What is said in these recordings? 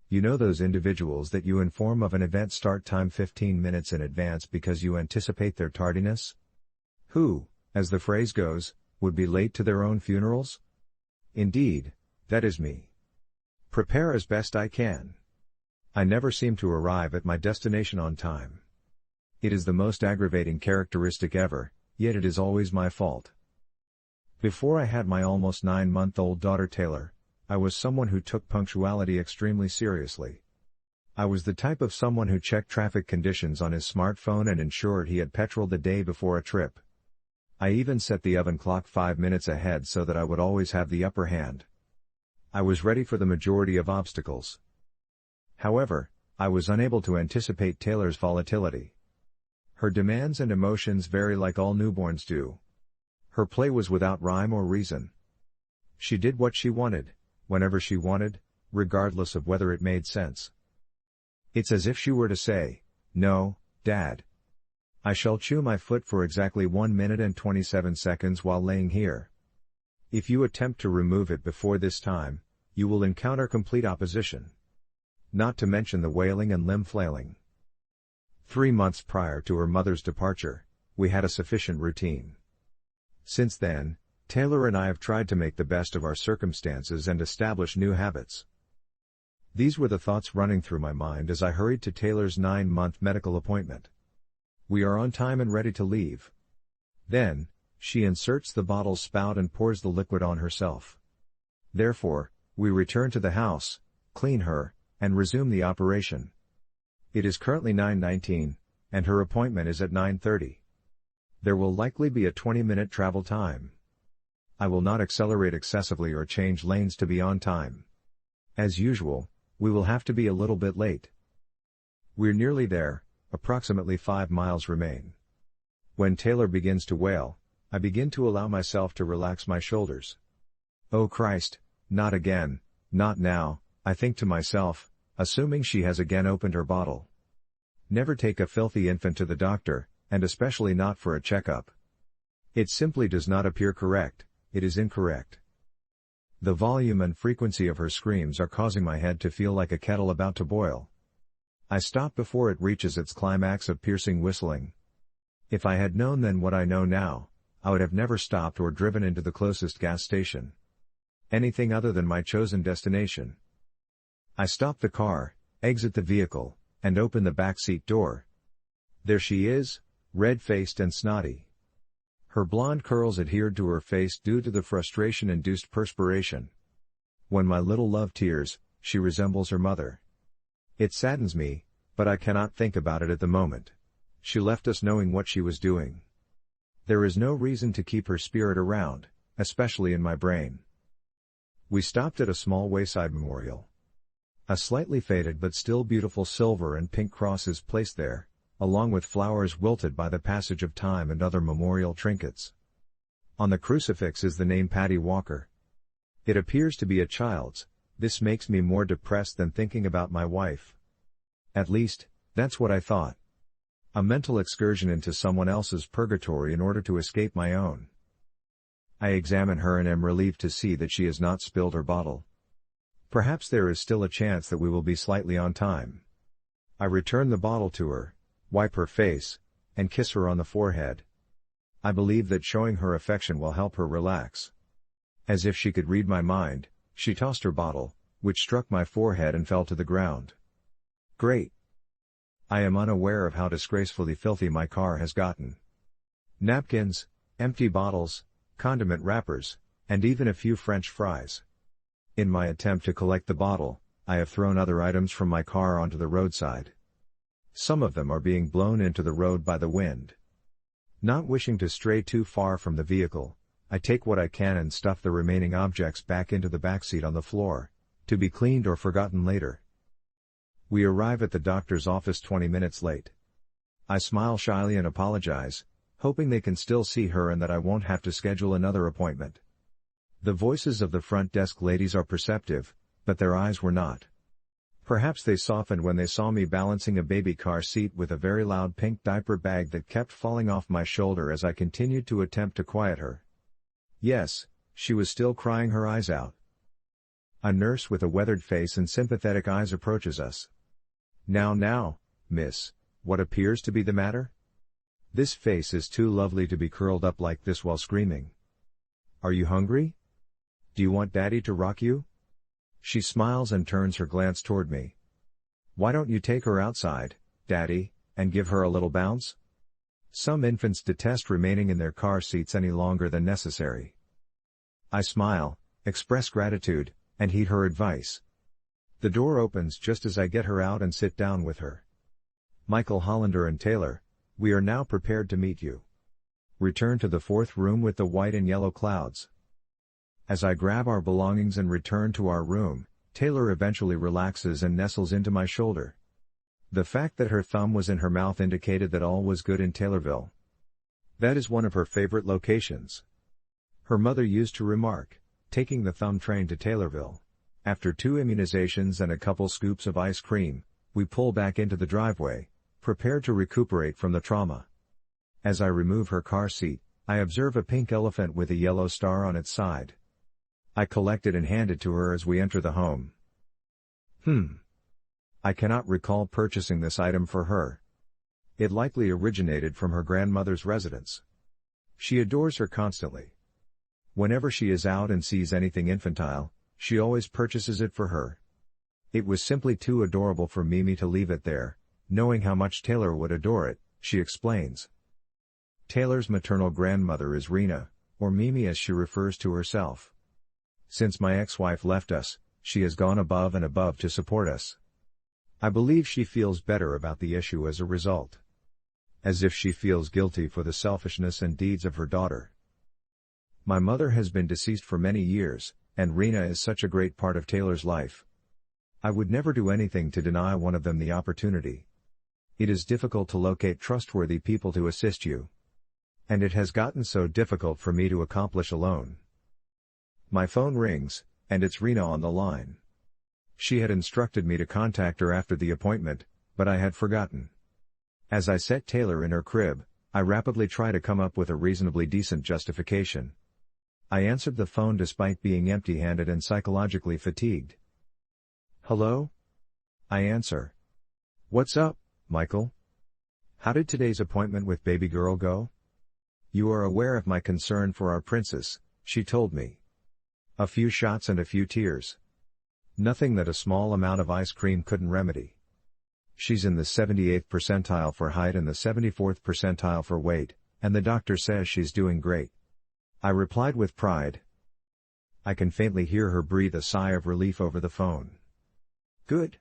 You know those individuals that you inform of an event start time 15 minutes in advance because you anticipate their tardiness? Who, as the phrase goes, would be late to their own funerals? Indeed, that is me. Prepare as best I can. I never seem to arrive at my destination on time. It is the most aggravating characteristic ever, yet it is always my fault. Before I had my almost 9-month-old daughter Taylor, I was someone who took punctuality extremely seriously. I was the type of someone who checked traffic conditions on his smartphone and ensured he had petrol the day before a trip. I even set the oven clock 5 minutes ahead so that I would always have the upper hand. I was ready for the majority of obstacles. However, I was unable to anticipate Taylor's volatility. Her demands and emotions vary like all newborns do. Her play was without rhyme or reason. She did what she wanted, whenever she wanted, regardless of whether it made sense. It's as if she were to say, "No, Dad. I shall chew my foot for exactly 1 minute and 27 seconds while laying here. If you attempt to remove it before this time, you will encounter complete opposition. Not to mention the wailing and limb flailing." 3 months prior to her mother's departure, we had a sufficient routine. Since then, Taylor and I have tried to make the best of our circumstances and establish new habits. These were the thoughts running through my mind as I hurried to Taylor's 9-month medical appointment. We are on time and ready to leave. Then, she inserts the bottle's spout and pours the liquid on herself. Therefore, we return to the house, clean her, and resume the operation. It is currently 9:19, and her appointment is at 9:30. There will likely be a 20-minute travel time. I will not accelerate excessively or change lanes to be on time. As usual, we will have to be a little bit late. We're nearly there, approximately 5 miles remain. When Taylor begins to wail, I begin to allow myself to relax my shoulders. Oh Christ, not again, not now, I think to myself, assuming she has again opened her bottle. Never take a filthy infant to the doctor, and especially not for a checkup. It simply does not appear correct, it is incorrect. The volume and frequency of her screams are causing my head to feel like a kettle about to boil. I stop before it reaches its climax of piercing whistling. If I had known then what I know now, I would have never stopped or driven into the closest gas station. Anything other than my chosen destination. I stop the car, exit the vehicle, and open the back seat door. There she is, red-faced and snotty. Her blonde curls adhered to her face due to the frustration-induced perspiration. When my little love tears, she resembles her mother. It saddens me, but I cannot think about it at the moment. She left us knowing what she was doing. There is no reason to keep her spirit around, especially in my brain. We stopped at a small wayside memorial. A slightly faded but still beautiful silver and pink cross is placed there, along with flowers wilted by the passage of time and other memorial trinkets. On the crucifix is the name Patty Walker. It appears to be a child's. This makes me more depressed than thinking about my wife. At least, that's what I thought. A mental excursion into someone else's purgatory in order to escape my own. I examine her and am relieved to see that she has not spilled her bottle. Perhaps there is still a chance that we will be slightly on time. I return the bottle to her, wipe her face, and kiss her on the forehead. I believe that showing her affection will help her relax. As if she could read my mind, she tossed her bottle, which struck my forehead and fell to the ground. Great. I am unaware of how disgracefully filthy my car has gotten. Napkins, empty bottles, condiment wrappers, and even a few French fries. In my attempt to collect the bottle, I have thrown other items from my car onto the roadside. Some of them are being blown into the road by the wind. Not wishing to stray too far from the vehicle, I take what I can and stuff the remaining objects back into the backseat on the floor, to be cleaned or forgotten later. We arrive at the doctor's office 20 minutes late. I smile shyly and apologize, hoping they can still see her and that I won't have to schedule another appointment. The voices of the front desk ladies are perceptive, but their eyes were not. Perhaps they softened when they saw me balancing a baby car seat with a very loud pink diaper bag that kept falling off my shoulder as I continued to attempt to quiet her. Yes, she was still crying her eyes out. A nurse with a weathered face and sympathetic eyes approaches us. Now, miss, what appears to be the matter? This face is too lovely to be curled up like this while screaming. Are you hungry? Do you want Daddy to rock you? She smiles and turns her glance toward me. Why don't you take her outside, Daddy, and give her a little bounce? Some infants detest remaining in their car seats any longer than necessary. I smile, express gratitude, and heed her advice. The door opens just as I get her out and sit down with her. Michael Hollander and Taylor, we are now prepared to meet you. Return to the fourth room with the white and yellow clouds. As I grab our belongings and return to our room, Taylor eventually relaxes and nestles into my shoulder. The fact that her thumb was in her mouth indicated that all was good in Taylorville. That is one of her favorite locations. Her mother used to remark, taking the thumb train to Taylorville. After 2 immunizations and a couple scoops of ice cream, we pull back into the driveway, prepared to recuperate from the trauma. As I remove her car seat, I observe a pink elephant with a yellow star on its side. I collect it and hand it to her as we enter the home. I cannot recall purchasing this item for her. It likely originated from her grandmother's residence. She adores her constantly. Whenever she is out and sees anything infantile, she always purchases it for her. It was simply too adorable for Mimi to leave it there, knowing how much Taylor would adore it, she explains. Taylor's maternal grandmother is Rena, or Mimi as she refers to herself. Since my ex-wife left us, she has gone above and above to support us. I believe she feels better about the issue as a result. As if she feels guilty for the selfishness and deeds of her daughter. My mother has been deceased for many years, and Rena is such a great part of Taylor's life. I would never do anything to deny one of them the opportunity. It is difficult to locate trustworthy people to assist you. And it has gotten so difficult for me to accomplish alone. My phone rings, and it's Rena on the line. She had instructed me to contact her after the appointment, but I had forgotten. As I set Taylor in her crib, I rapidly try to come up with a reasonably decent justification. I answered the phone despite being empty-handed and psychologically fatigued. Hello? I answer. What's up, Michael? How did today's appointment with baby girl go? You are aware of my concern for our princess, she told me. A few shots and a few tears. Nothing that a small amount of ice cream couldn't remedy. She's in the 78th percentile for height and the 74th percentile for weight, and the doctor says she's doing great. I replied with pride. I can faintly hear her breathe a sigh of relief over the phone. Good.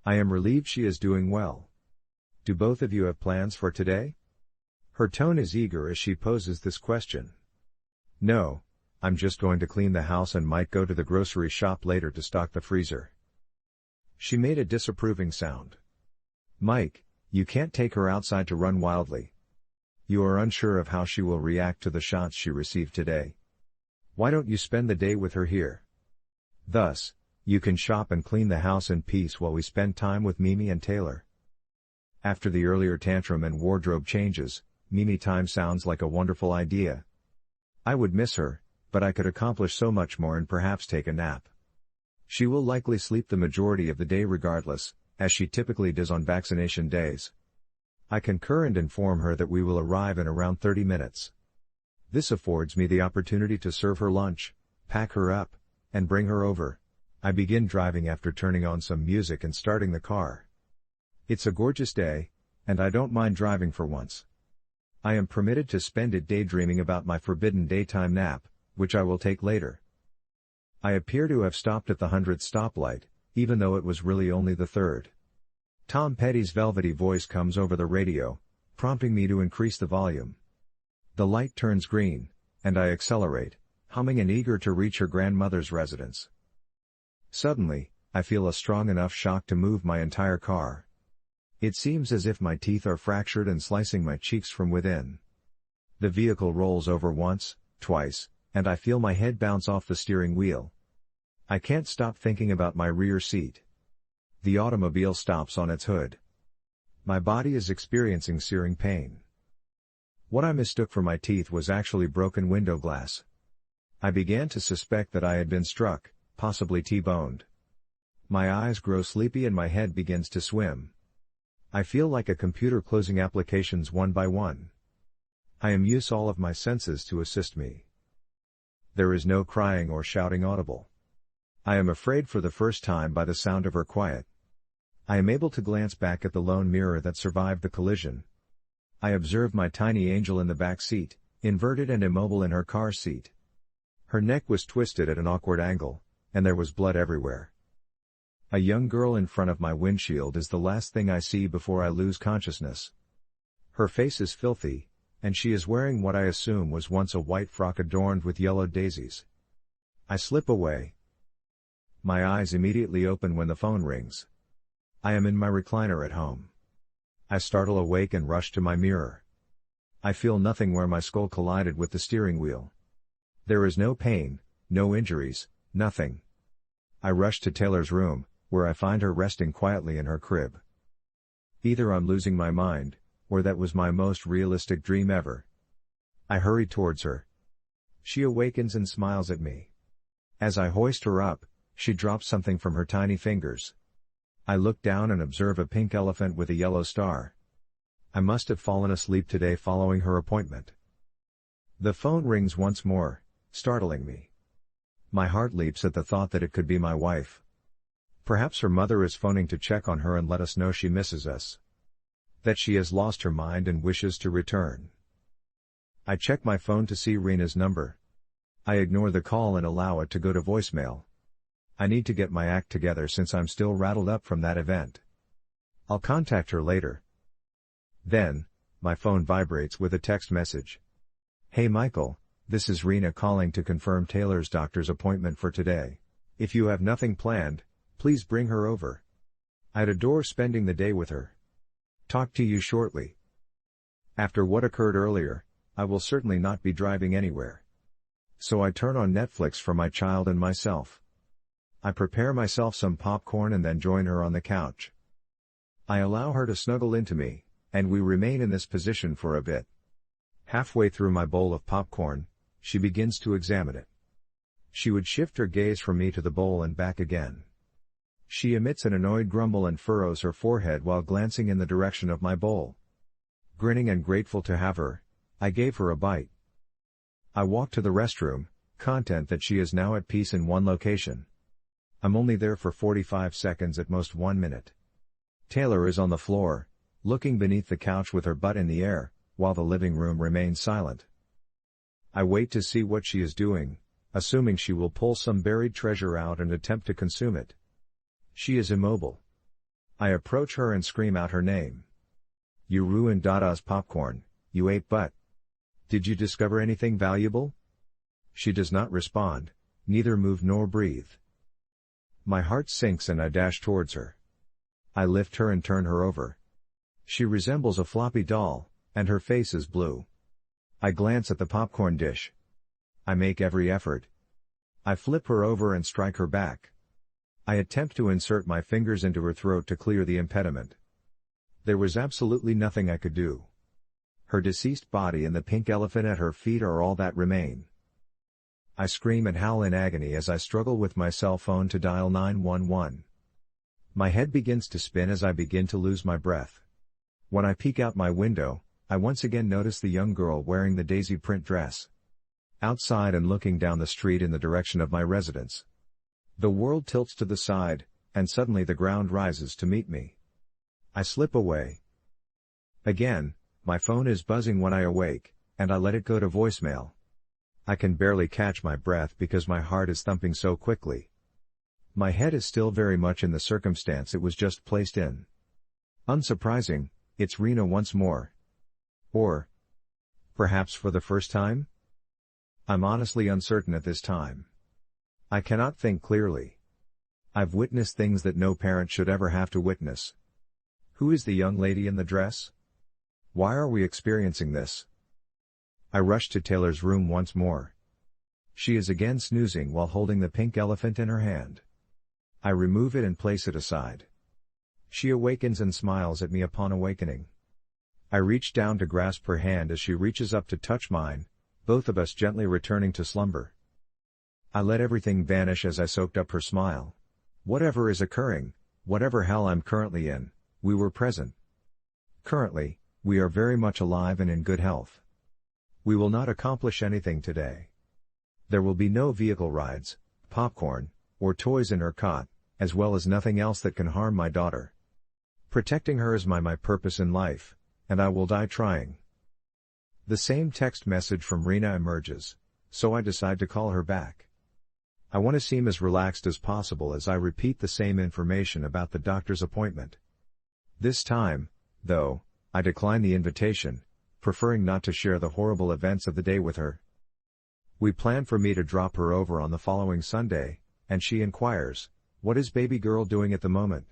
I am relieved she is doing well. Do both of you have plans for today? Her tone is eager as she poses this question. No, I'm just going to clean the house and might go to the grocery shop later to stock the freezer. She made a disapproving sound. Mike, you can't take her outside to run wildly. You are unsure of how she will react to the shots she received today. Why don't you spend the day with her here? Thus, you can shop and clean the house in peace while we spend time with Mimi and Taylor. After the earlier tantrum and wardrobe changes, Mimi time sounds like a wonderful idea. I would miss her, but I could accomplish so much more and perhaps take a nap. She will likely sleep the majority of the day regardless, as she typically does on vaccination days. I concur and inform her that we will arrive in around 30 minutes. This affords me the opportunity to serve her lunch, pack her up, and bring her over. I begin driving after turning on some music and starting the car. It's a gorgeous day, and I don't mind driving for once. I am permitted to spend it daydreaming about my forbidden daytime nap, which I will take later. I appear to have stopped at the 100th stoplight, even though it was really only the 3rd. Tom Petty's velvety voice comes over the radio, prompting me to increase the volume. The light turns green, and I accelerate, humming and eager to reach her grandmother's residence. Suddenly, I feel a strong enough shock to move my entire car. It seems as if my teeth are fractured and slicing my cheeks from within. The vehicle rolls over once, twice, and I feel my head bounce off the steering wheel. I can't stop thinking about my rear seat. The automobile stops on its hood. My body is experiencing searing pain. What I mistook for my teeth was actually broken window glass. I began to suspect that I had been struck, possibly T-boned. My eyes grow sleepy and my head begins to swim. I feel like a computer closing applications one by one. I use all of my senses to assist me. There is no crying or shouting audible. I am afraid for the first time by the sound of her quiet. I am able to glance back at the lone mirror that survived the collision. I observe my tiny angel in the back seat, inverted and immobile in her car seat. Her neck was twisted at an awkward angle, and there was blood everywhere. A young girl in front of my windshield is the last thing I see before I lose consciousness. Her face is filthy, and she is wearing what I assume was once a white frock adorned with yellow daisies. I slip away. My eyes immediately open when the phone rings. I am in my recliner at home. I startle awake and rush to my mirror. I feel nothing where my skull collided with the steering wheel. There is no pain, no injuries, nothing. I rush to Taylor's room, where I find her resting quietly in her crib. Either I'm losing my mind, or that was my most realistic dream ever. I hurry towards her. She awakens and smiles at me. As I hoist her up, she drops something from her tiny fingers. I look down and observe a pink elephant with a yellow star. I must have fallen asleep today following her appointment. The phone rings once more, startling me. My heart leaps at the thought that it could be my wife. Perhaps her mother is phoning to check on her and let us know she misses us. That she has lost her mind and wishes to return. I check my phone to see Rena's number. I ignore the call and allow it to go to voicemail. I need to get my act together since I'm still rattled up from that event. I'll contact her later. Then, my phone vibrates with a text message. Hey Michael, this is Rena calling to confirm Taylor's doctor's appointment for today. If you have nothing planned, please bring her over. I'd adore spending the day with her. Talk to you shortly. After what occurred earlier, I will certainly not be driving anywhere. So I turn on Netflix for my child and myself. I prepare myself some popcorn and then join her on the couch. I allow her to snuggle into me, and we remain in this position for a bit. Halfway through my bowl of popcorn, she begins to examine it. She would shift her gaze from me to the bowl and back again. She emits an annoyed grumble and furrows her forehead while glancing in the direction of my bowl. Grinning and grateful to have her, I gave her a bite. I walk to the restroom, content that she is now at peace in one location. I'm only there for 45 seconds at most 1 minute. Taylor is on the floor, looking beneath the couch with her butt in the air, while the living room remains silent. I wait to see what she is doing, assuming she will pull some buried treasure out and attempt to consume it. She is immobile. I approach her and scream out her name. You ruined Dada's popcorn, you ape butt. Did you discover anything valuable? She does not respond, neither move nor breathe. My heart sinks and I dash towards her. I lift her and turn her over. She resembles a floppy doll, and her face is blue. I glance at the popcorn dish. I make every effort. I flip her over and strike her back. I attempt to insert my fingers into her throat to clear the impediment. There was absolutely nothing I could do. Her deceased body and the pink elephant at her feet are all that remain. I scream and howl in agony as I struggle with my cell phone to dial 911. My head begins to spin as I begin to lose my breath. When I peek out my window, I once again notice the young girl wearing the daisy print dress. Outside and looking down the street in the direction of my residence. The world tilts to the side, and suddenly the ground rises to meet me. I slip away. Again, my phone is buzzing when I awake, and I let it go to voicemail. I can barely catch my breath because my heart is thumping so quickly. My head is still very much in the circumstance it was just placed in. Unsurprising, it's Rena once more. Or, perhaps for the first time? I'm honestly uncertain at this time. I cannot think clearly. I've witnessed things that no parent should ever have to witness. Who is the young lady in the dress? Why are we experiencing this? I rush to Taylor's room once more. She is again snoozing while holding the pink elephant in her hand. I remove it and place it aside. She awakens and smiles at me upon awakening. I reach down to grasp her hand as she reaches up to touch mine, both of us gently returning to slumber. I let everything vanish as I soaked up her smile. Whatever is occurring, whatever hell I'm currently in, we were present. Currently, we are very much alive and in good health. We will not accomplish anything today. There will be no vehicle rides, popcorn, or toys in her cot, as well as nothing else that can harm my daughter. Protecting her is my purpose in life, and I will die trying. The same text message from Rena emerges, so I decide to call her back. I want to seem as relaxed as possible as I repeat the same information about the doctor's appointment. This time, though, I decline the invitation, preferring not to share the horrible events of the day with her. We plan for me to drop her over on the following Sunday, and she inquires, "What is baby girl doing at the moment?"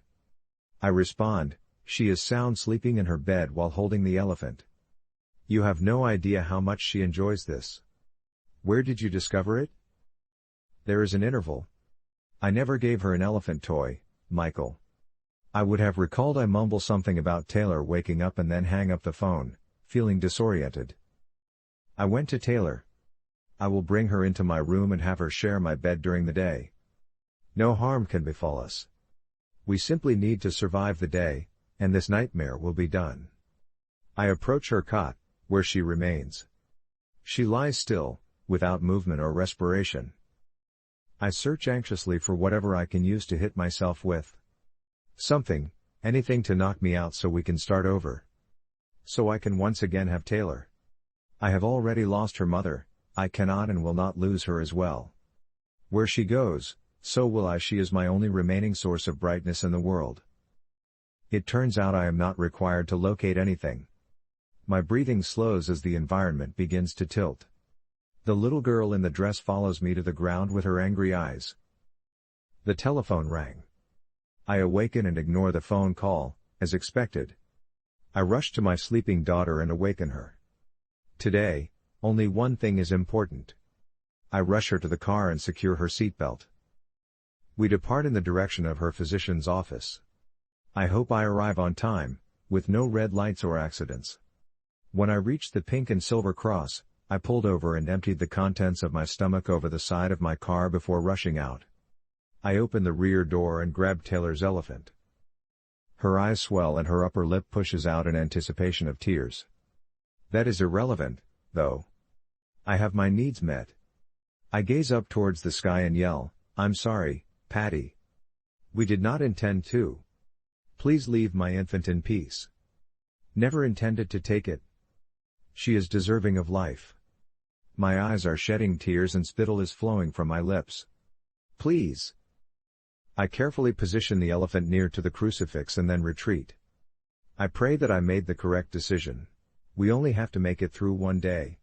I respond, "She is sound sleeping in her bed while holding the elephant." You have no idea how much she enjoys this. Where did you discover it? There is an interval. I never gave her an elephant toy, Michael. I would have recalled I mumble something about Taylor waking up and then hang up the phone, feeling disoriented. I went to Taylor. I will bring her into my room and have her share my bed during the day. No harm can befall us. We simply need to survive the day, and this nightmare will be done. I approach her cot, where she remains. She lies still, without movement or respiration. I search anxiously for whatever I can use to hit myself with. Something, anything to knock me out so we can start over. So I can once again have Taylor. I have already lost her mother, I cannot and will not lose her as well. Where she goes, so will I. She is my only remaining source of brightness in the world. It turns out I am not required to locate anything. My breathing slows as the environment begins to tilt. The little girl in the dress follows me to the ground with her angry eyes. The telephone rang. I awaken and ignore the phone call, as expected. I rush to my sleeping daughter and awaken her. Today, only one thing is important. I rush her to the car and secure her seatbelt. We depart in the direction of her physician's office. I hope I arrive on time, with no red lights or accidents. When I reached the pink and silver cross, I pulled over and emptied the contents of my stomach over the side of my car before rushing out. I opened the rear door and grabbed Taylor's elephant. Her eyes swell and her upper lip pushes out in anticipation of tears. That is irrelevant, though. I have my needs met. I gaze up towards the sky and yell, "I'm sorry, Patty. We did not intend to. Please leave my infant in peace. Never intended to take it. She is deserving of life." My eyes are shedding tears and spittle is flowing from my lips. "Please." I carefully position the elephant near to the crucifix and then retreat. I pray that I made the correct decision. We only have to make it through one day.